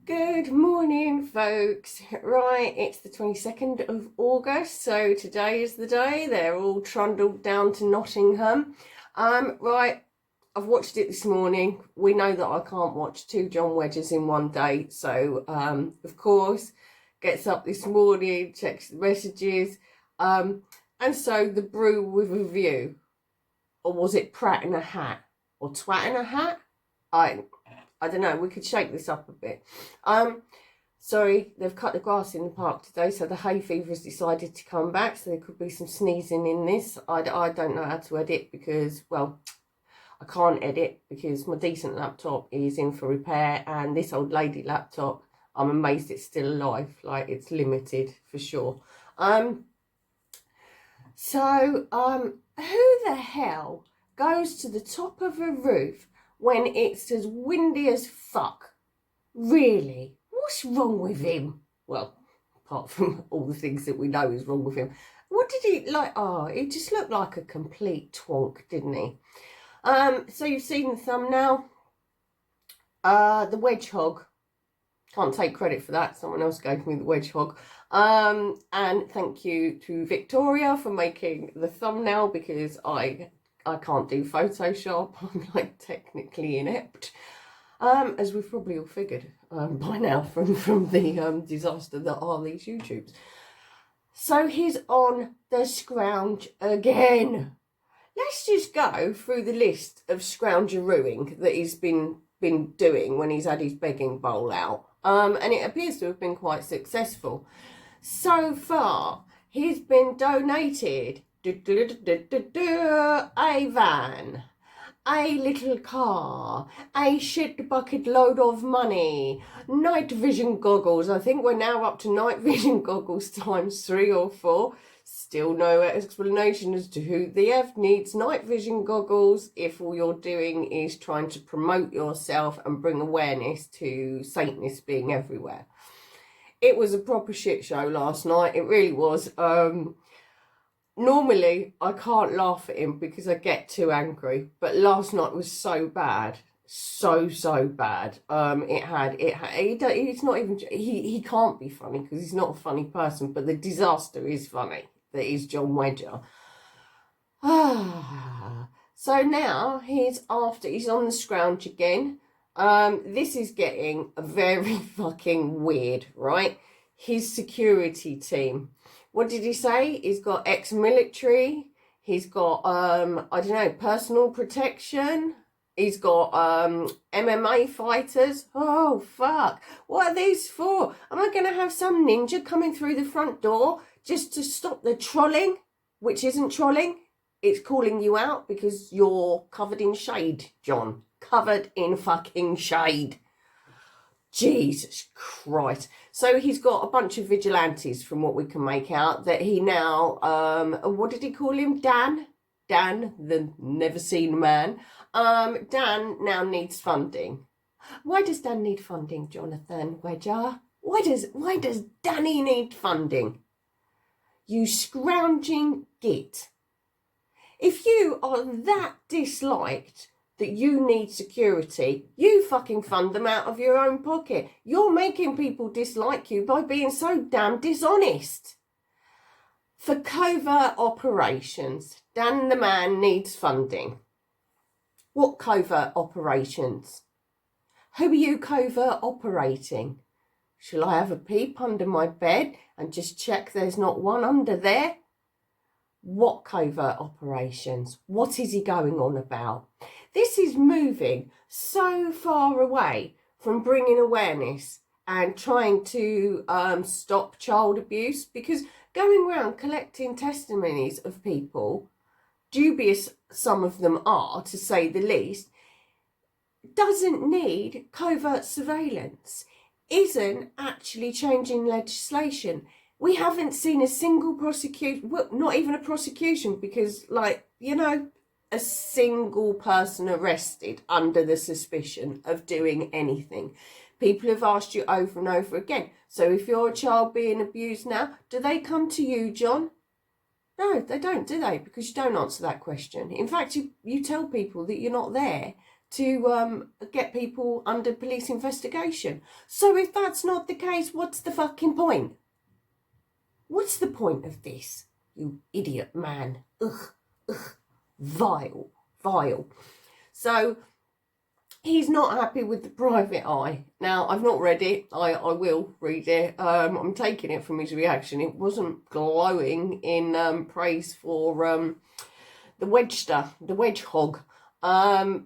Good morning, folks. Right, it's the 22nd of August, so today is the day. They're all trundled down to Nottingham. Right, I've watched it this morning. We know that I can't watch two John Wedges in one day, so of course, gets up this morning, checks the messages, and so the brew with a view, or was it Pratt in a hat, or Twat in a hat? I don't know, we could shake this up a bit. Sorry, they've cut the grass in the park today, so the hay fever has decided to come back, so there could be some sneezing in this. I don't know how to edit because, well, I can't edit because my decent laptop is in for repair, and this old lady laptop, I'm amazed it's still alive. Like, it's limited for sure. Who the hell goes to the top of a roof when it's as windy as fuck? Really? What's wrong with him? Well, apart from all the things that we know is wrong with him. What did he like? Oh, he just looked like a complete twonk, didn't he? So you've seen the thumbnail. The Wedgehog. Can't take credit for that. Someone else gave me the Wedgehog. And thank you to Victoria for making the thumbnail because I can't do Photoshop. I'm like technically inept. As we've probably all figured by now from the disaster that are these YouTubes. So he's on the scrounge again. Let's just go through the list of scroungerooing that he's been doing when he's had his begging bowl out. And it appears to have been quite successful. So far, he's been donated a van, a little car, a shit bucket load of money, night vision goggles. I think we're now up to night vision goggles times 3 or 4. Still no explanation as to who the F needs night vision goggles if all you're doing is trying to promote yourself and bring awareness to Satanists being everywhere. It was a proper shit show last night. It really was. Normally, I can't laugh at him because I get too angry. But last night was so bad. So bad. He's not even, he can't be funny because he's not a funny person, but the disaster is funny. That is John Wedger. So now he's on the scrounge again. This is getting very fucking weird, right? His security team. What did he say? He's got ex-military. He's got, I don't know, personal protection. He's got MMA fighters. Oh, fuck. What are these for? Am I going to have some ninja coming through the front door just to stop the trolling, which isn't trolling? It's calling you out because you're covered in shade, John. Covered in fucking shade. Jesus Christ. So he's got a bunch of vigilantes from what we can make out that he now, what did he call him? Dan, the never seen man. Dan now needs funding. Why does Dan need funding, Jonathan Wedger? Why does Danny need funding? You scrounging git. If you are that disliked that you need security, you fucking fund them out of your own pocket. You're making people dislike you by being so damn dishonest. For covert operations, Dan the man needs funding. What covert operations? Who are you covert operating? Shall I have a peep under my bed and just check there's not one under there? What covert operations? What is he going on about? This is moving so far away from bringing awareness and trying to stop child abuse, because going around collecting testimonies of people, dubious some of them are to say the least, doesn't need covert surveillance, isn't actually changing legislation. We haven't seen a single prosecution, well, not even a prosecution, because, like, you know, a single person arrested under the suspicion of doing anything. People have asked you over and over again. So if you're a child being abused now, do they come to you, John? No, they don't, do they? Because you don't answer that question. In fact, you tell people that you're not there to get people under police investigation. So if that's not the case, what's the fucking point? What's the point of this, you idiot man? Ugh, ugh, vile, vile. So he's not happy with the private eye. Now, I've not read it. I will read it. I'm taking it from his reaction. It wasn't glowing in praise for the Wedgehog.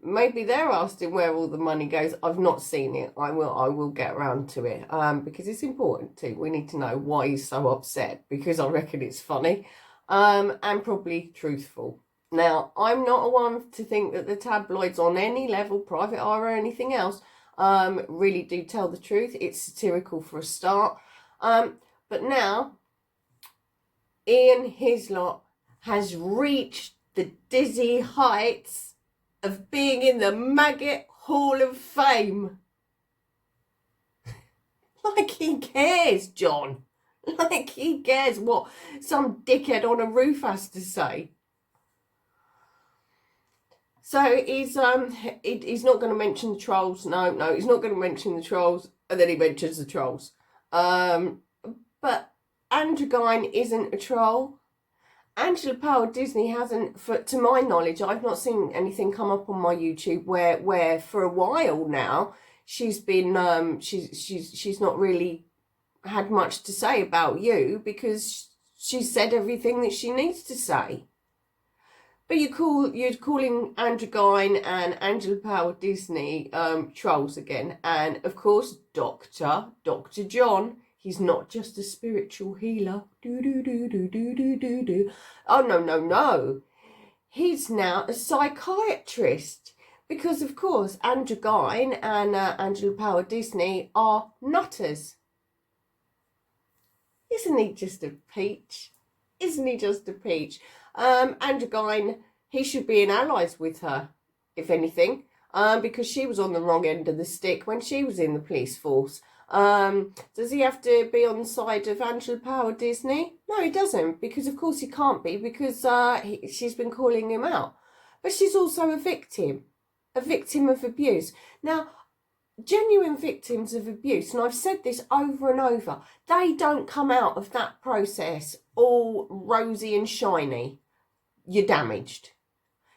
Maybe they're asking where all the money goes. I've not seen it. I will get around to it because it's important too. We need to know why he's so upset, because I reckon it's funny and probably truthful. Now, I'm not one to think that the tabloids on any level, private eye or anything else, really do tell the truth. It's satirical for a start. But now, Ian Hislop has reached the dizzy heights of being in the Maggot Hall of Fame. Like he cares, John. Like he cares what some dickhead on a roof has to say. So he's not going to mention the trolls. No, he's not going to mention the trolls. And then he mentions the trolls. But Andrew Gine isn't a troll. Angela Power Disney hasn't, to my knowledge, I've not seen anything come up on my YouTube where for a while now she's been she's not really had much to say about you, because she's said everything that she needs to say. But you're calling Andrew Gine and Angela Power Disney trolls again. And of course, Dr. John, he's not just a spiritual healer. Oh, no. He's now a psychiatrist. Because of course, Andrew Gine and Angela Power Disney are nutters. Isn't he just a peach? Isn't he just a peach? Andrew Gine, he should be in allies with her, if anything, because she was on the wrong end of the stick when she was in the police force. Does he have to be on the side of Angela Power Disney? No, he doesn't, because of course he can't be, because she's been calling him out. But she's also a victim of abuse. Now, genuine victims of abuse, and I've said this over and over, they don't come out of that process all rosy and shiny. You're damaged.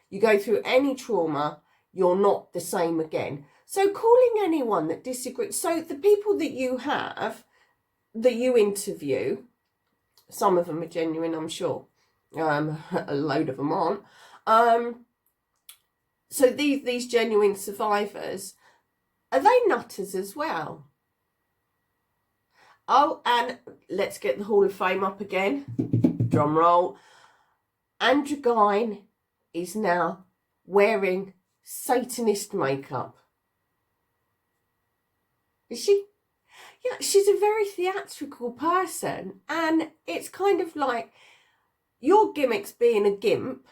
You go through any trauma, you're not the same again. So calling anyone that disagrees, so the people that you have, that you interview, some of them are genuine, I'm sure. A load of them aren't. So these genuine survivors, are they nutters as well? Oh, and let's get the Hall of Fame up again. Drum roll. Andrew Gine is now wearing Satanist makeup. Is she? Yeah, she's a very theatrical person. And it's kind of like your gimmick's being a gimp.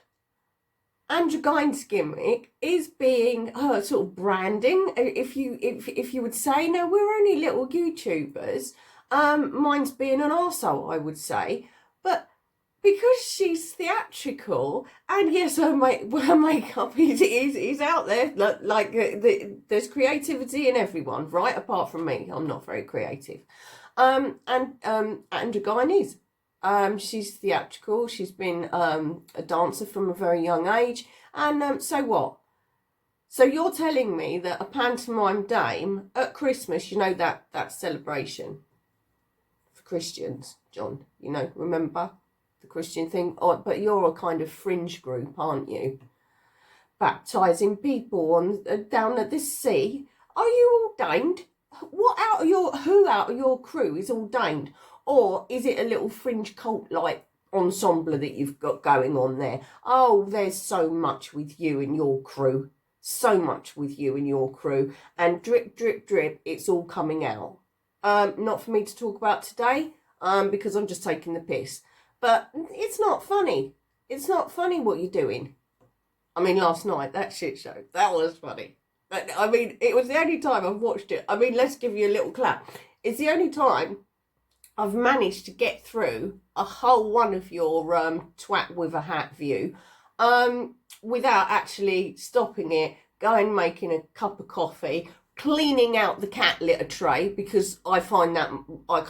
Andrew Gine's gimmick is being her sort of branding, if you would say. Now, we're only little YouTubers. Mine's being an arsehole, I would say. But because she's theatrical, and yes, her makeup is out there. Like there's creativity in everyone, right? Apart from me, I'm not very creative. And Andrew Gine is. She's theatrical. She's been a dancer from a very young age. And so what? So you're telling me that a pantomime dame at Christmas, you know, that celebration for Christians, John, you know, remember the Christian thing? Oh, but you're a kind of fringe group, aren't you? Baptising people on down at the sea. Are you ordained? Who out of your crew is ordained? Or is it a little fringe cult-like ensemble that you've got going on there? Oh, there's so much with you and your crew. So much with you and your crew. And drip, drip, drip, it's all coming out. Not for me to talk about today, because I'm just taking the piss. But it's not funny. It's not funny what you're doing. I mean, last night, that shit show, that was funny. I mean, it was the only time I've watched it. I mean, let's give you a little clap. It's the only time I've managed to get through a whole one of your twat with a hat view without actually stopping it, going making a cup of coffee, cleaning out the cat litter tray, because I find that I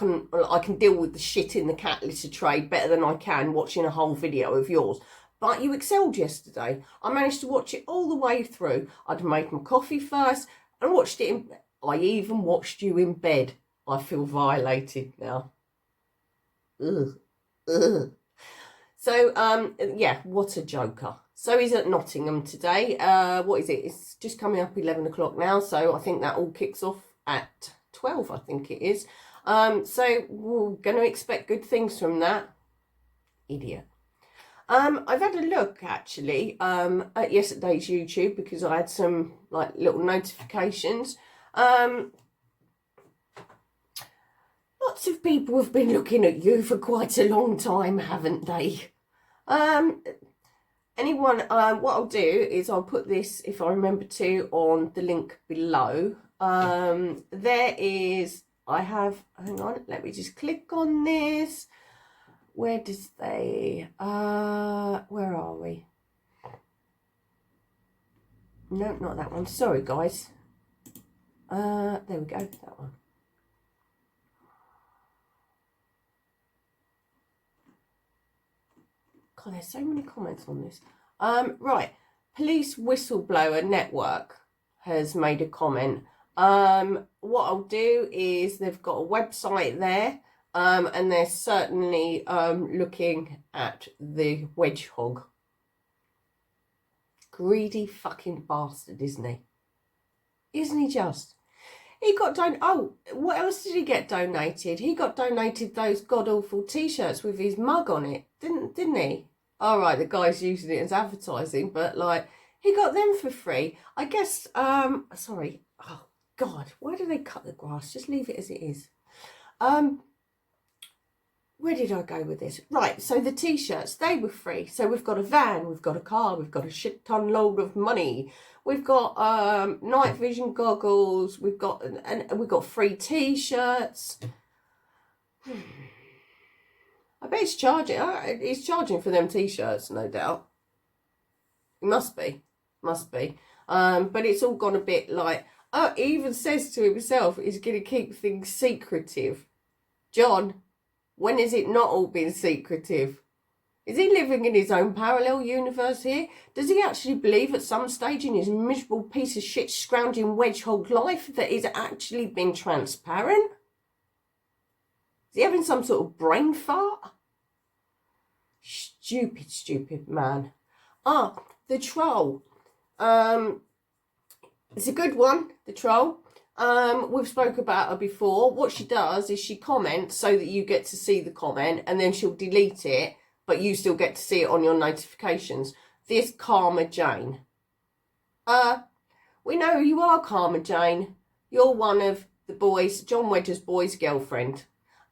can deal with the shit in the cat litter tray better than I can watching a whole video of yours. But you excelled yesterday. I managed to watch it all the way through. I'd made my coffee first and watched it I even watched you in bed. I feel violated now. Ugh. Ugh. So, yeah, what a joker. So he's at Nottingham today. What is it? It's just coming up 11 o'clock now. So I think that all kicks off at 12, I think it is. So we're going to expect good things from that. Idiot. I've had a look, actually, at yesterday's YouTube, because I had some, like, little notifications. Lots of people have been looking at you for quite a long time, haven't they? What I'll do is I'll put this, if I remember to, on the link below. Hang on, let me just click on this. Where are we? No, not that one. Sorry, guys. There we go, that one. God, there's so many comments on this. Right. Police Whistleblower Network has made a comment. What I'll do is they've got a website there, and they're certainly looking at the Wedgehog. Greedy fucking bastard, isn't he? Isn't he just? He got what else did he get donated? He got donated those god-awful t-shirts with his mug on it, didn't he? All right, the guy's using it as advertising, but, like, he got them for free. I guess, sorry. Oh, God, why do they cut the grass? Just leave it as it is. Where did I go with this? Right, so the t-shirts, they were free. So we've got a van, we've got a car, we've got a shit ton load of money. We've got night vision goggles, we've got free t-shirts. I bet he's charging. He's charging for them t-shirts, no doubt. He must be. But it's all gone a bit like, he even says to himself he's going to keep things secretive. John, when has it not all been secretive? Is he living in his own parallel universe here? Does he actually believe at some stage in his miserable piece of shit scrounging Wedgehog life that he's actually been transparent? Is he having some sort of brain fart? Stupid man. The troll. It's a good one, the troll. We've spoke about her before. What she does is she comments so that you get to see the comment, and then she'll delete it, but you still get to see it on your notifications. This Karma Jane. We know who you are, Karma Jane. You're one of the boys, John Wedger's boy's girlfriend.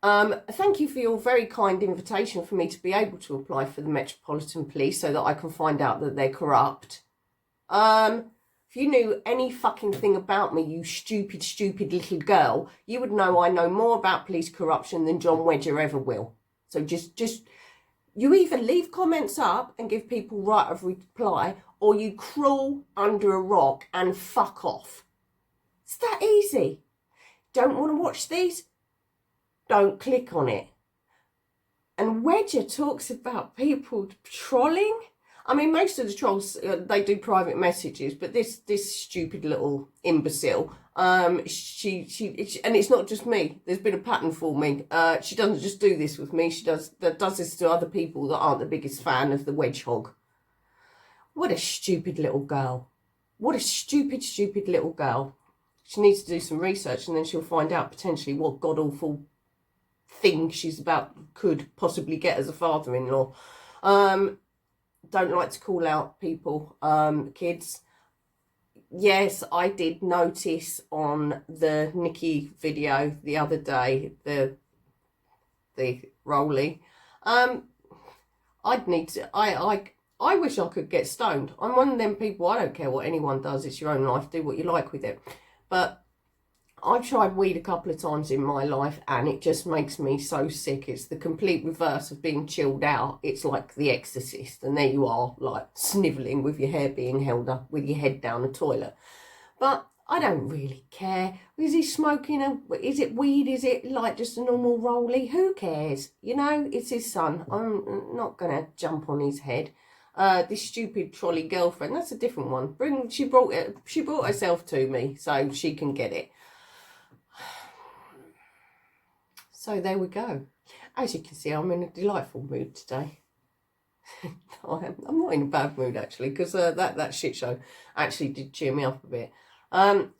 Thank you for your very kind invitation for me to be able to apply for the Metropolitan Police so that I can find out that they're corrupt. If you knew any fucking thing about me, you stupid little girl, you would know I know more about police corruption than John Wedger ever will. So just you either leave comments up and give people right of reply, or you crawl under a rock and fuck off. It's that easy. Don't want to watch these? Don't click on it. And Wedger talks about people trolling. I mean, most of the trolls, they do private messages, but this stupid little imbecile, and it's not just me. There's been a pattern forming. She doesn't just do this with me. She does this to other people that aren't the biggest fan of the Wedgehog. What a stupid little girl. What a stupid little girl. She needs to do some research, and then she'll find out potentially what god-awful thing she's could possibly get as a father-in-law. Don't like to call out people, kids. Yes, I did notice on the Nikki video the other day, the Rolly. I'd need to. I wish I could get stoned. I'm one of them people. I don't care what anyone does. It's your own life. Do what you like with it. But I've tried weed a couple of times in my life and it just makes me so sick. It's the complete reverse of being chilled out. It's like The Exorcist, and there you are, like snivelling with your hair being held up with your head down the toilet. But I don't really care. Is he smoking is it weed? Is it like just a normal rollie? Who cares? You know, it's his son. I'm not going to jump on his head. This stupid trolley girlfriend, that's a different one. She brought herself to me so she can get it. So there we go. As you can see, I'm in a delightful mood today. I'm not in a bad mood actually, because that shit show actually did cheer me up a bit.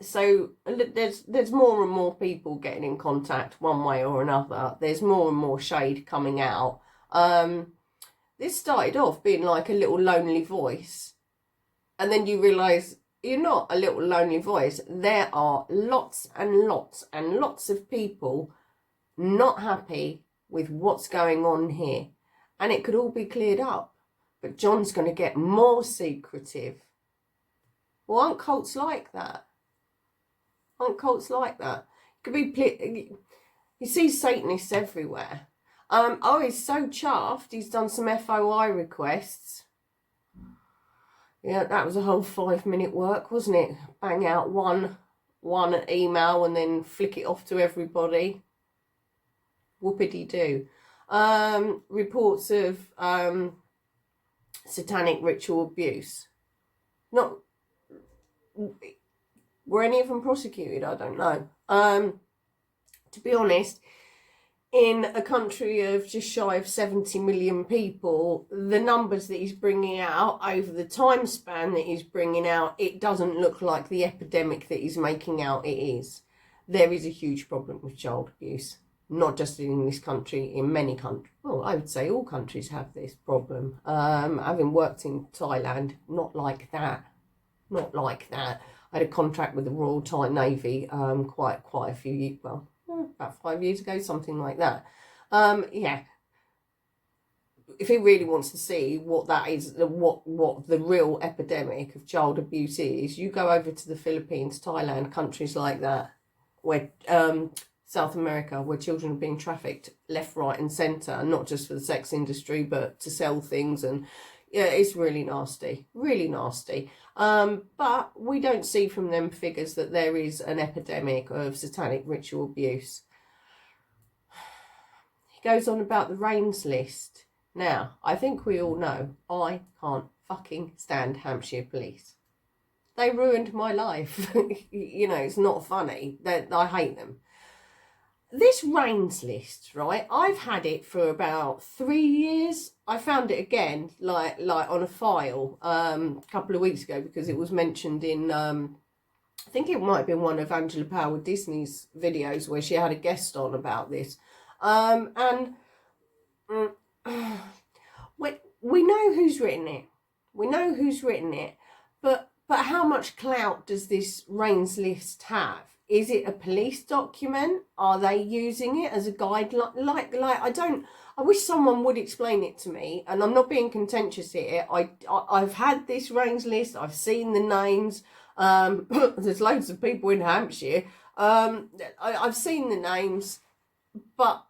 So there's more and more people getting in contact one way or another. There's more and more shade coming out. This started off being like a little lonely voice, and then you realise you're not a little lonely voice. There are lots and lots and lots of people not happy with what's going on here, and it could all be cleared up. But John's going to get more secretive. Well, aren't cults like that? Aren't cults like that? It could be. You see Satanists everywhere. Oh, he's so chuffed. He's done some FOI requests. Yeah, that was a whole 5-minute work, wasn't it? Bang out one email and then flick it off to everybody. Whoopity-doo. Reports of satanic ritual abuse. Were any of them prosecuted? I don't know. To be honest, in a country of just shy of 70 million people, the numbers that he's bringing out over the time span that he's bringing out, it doesn't look like the epidemic that he's making out it is. There is a huge problem with child abuse. Not just in this country, in many countries. Well, I would say all countries have this problem. Having worked in Thailand, not like that. Not like that. I had a contract with the Royal Thai Navy quite a few years, well, about 5 years ago, something like that. Yeah. If he really wants to see what that is, what the real epidemic of child abuse is, you go over to the Philippines, Thailand, countries like that, where South America, where children are being trafficked left, right and centre, not just for the sex industry, but to sell things. And yeah, it's really nasty, really nasty. But we don't see from them figures that there is an epidemic of satanic ritual abuse. He goes on about the RAINS list. Now, I think we all know I can't fucking stand Hampshire police. They ruined my life. You know, it's not funny. I hate them. This RAINS list, right? I've had it for about 3 years. I found it again, like on a file, a couple of weeks ago, because it was mentioned in, I think it might have been one of Angela Power Disney's videos where she had a guest on about this. We know who's written it. We know who's written it, but how much clout does this RAINS list have? Is it a police document? Are they using it as a guideline? I wish someone would explain it to me, and I'm not being contentious here. I've had this RAINS list, I've seen the names, there's loads of people in Hampshire, I've seen the names, but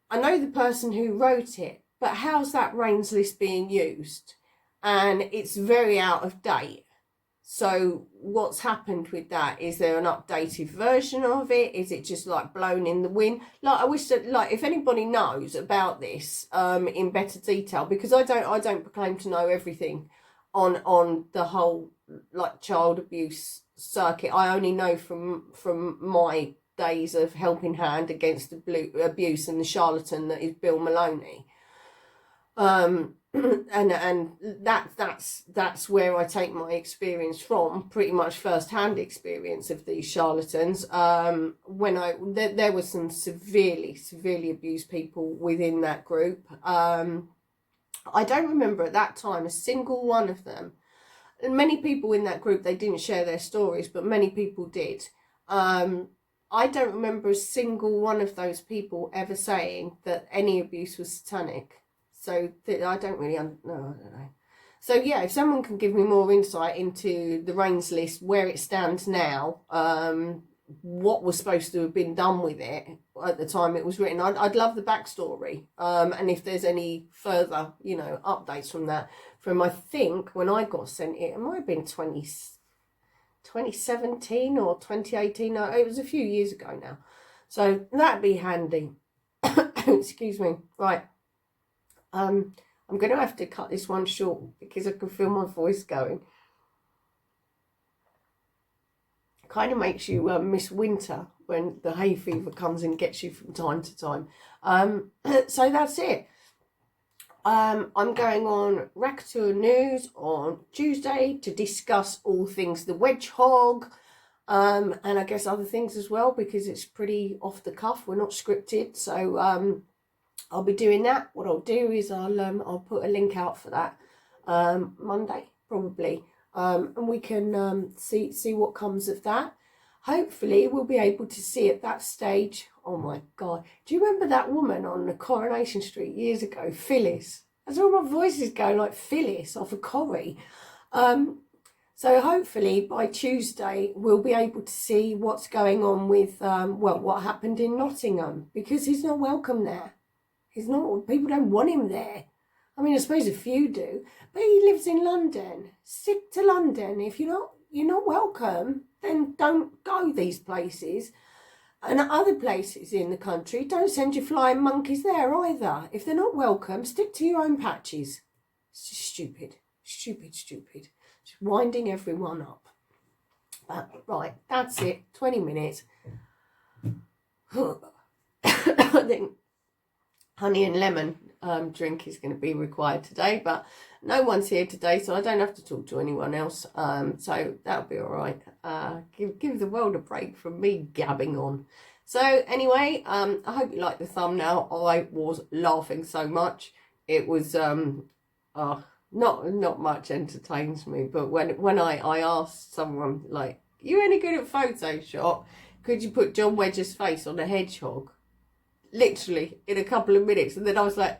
I know the person who wrote it, but how's that RAINS list being used? And it's very out of date. So what's happened with that? Is there an updated version of it? Is it just like blown in the wind? Like, I wish that, like, if anybody knows about this in better detail, because I don't proclaim to know everything on the whole like child abuse circuit. I only know from my days of helping hand against the abuse and the charlatan that is Bill Maloney. And that's where I take my experience from, pretty much first-hand experience of these charlatans. When there were some severely abused people within that group. I don't remember at that time a single one of them. And many people in that group, they didn't share their stories, but many people did. I don't remember a single one of those people ever saying that any abuse was satanic. So I don't really know. So yeah, if someone can give me more insight into the Reigns list, where it stands now, what was supposed to have been done with it at the time it was written, I'd love the backstory. And if there's any further, you know, updates from that, from I think when I got sent it, it might have been 2017 or 2018. No, it was a few years ago now. So that'd be handy. Excuse me. Right. I'm going to have to cut this one short because I can feel my voice going. Kind of makes you miss winter when the hay fever comes and gets you from time to time. So that's it. I'm going on Rakatua News on Tuesday to discuss all things the Wedgehog, and I guess other things as well, because it's pretty off the cuff. We're not scripted, so I'll be doing that. What I'll do is I'll put a link out for that Monday probably, and we can see what comes of that. Hopefully we'll be able to see at that stage. Oh my God, do you remember that woman on the Coronation Street years ago, Phyllis? That's all my voice is going, like Phyllis off of Corrie. So hopefully by Tuesday we'll be able to see what's going on with what happened in Nottingham, because he's not welcome there. He's not. People don't want him there. I mean, I suppose a few do, but he lives in London. Stick to London. If you're not welcome, then don't go these places. And other places in the country, don't send your flying monkeys there either. If they're not welcome, stick to your own patches. It's just stupid. Stupid. Just winding everyone up. But, right, that's it. 20 minutes. I think honey and lemon drink is going to be required today, but no one's here today, so I don't have to talk to anyone else, so that'll be all right. Give the world a break from me gabbing on. So anyway, I hope you like the thumbnail. I was laughing so much. It was not much entertains me, but when I asked someone, like, you any good at Photoshop, could you put John Wedge's face on a hedgehog? Literally in a couple of minutes, and then I was like,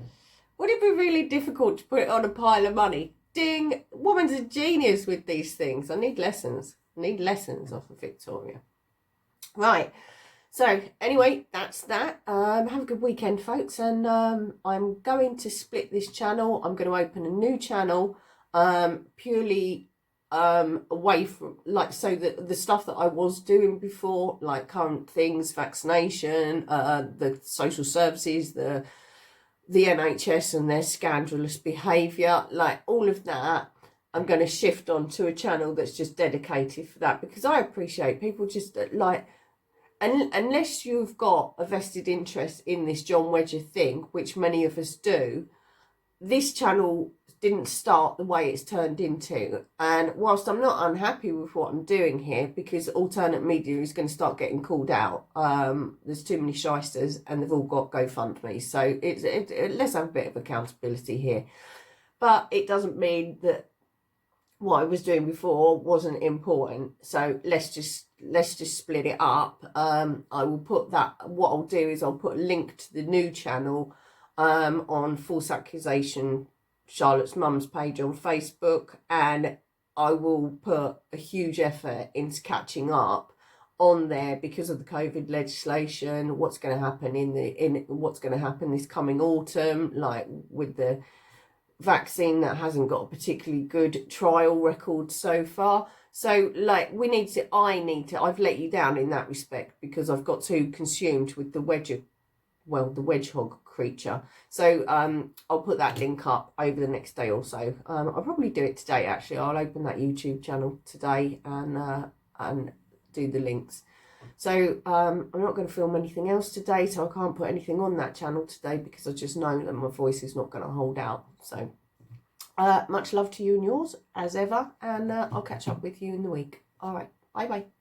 would it be really difficult to put it on a pile of money? Ding! Woman's a genius with these things. I need lessons off of Victoria. Right, so anyway, that's that. Have a good weekend, folks, and I'm going to split this channel. I'm going to open a new channel, purely away from, like, so that the stuff that I was doing before, like current things, vaccination, the social services, the NHS and their scandalous behaviour, like all of that, I'm going to shift on to a channel that's just dedicated for that, because I appreciate people just like, and unless you've got a vested interest in this John Wedger thing, which many of us do, this channel didn't start the way it's turned into. And whilst I'm not unhappy with what I'm doing here, because alternate media is going to start getting called out, there's too many shysters and they've all got GoFundMe, so let's have a bit of accountability here. But it doesn't mean that what I was doing before wasn't important, so let's just split it up. I will put that, what I'll do is I'll put a link to the new channel on False Accusation Charlotte's Mum's page on Facebook, and I will put a huge effort into catching up on there because of the COVID legislation, what's going to happen what's going to happen this coming autumn, like with the vaccine that hasn't got a particularly good trial record so far. So like I've let you down in that respect because I've got too consumed with the Wedgehog creature. So I'll put that link up over the next day or so. I'll probably do it today, actually. I'll open that YouTube channel today and do the links. So I'm not going to film anything else today, so I can't put anything on that channel today because I just know that my voice is not going to hold out. So much love to you and yours as ever, and I'll catch up with you in the week. All right, bye bye.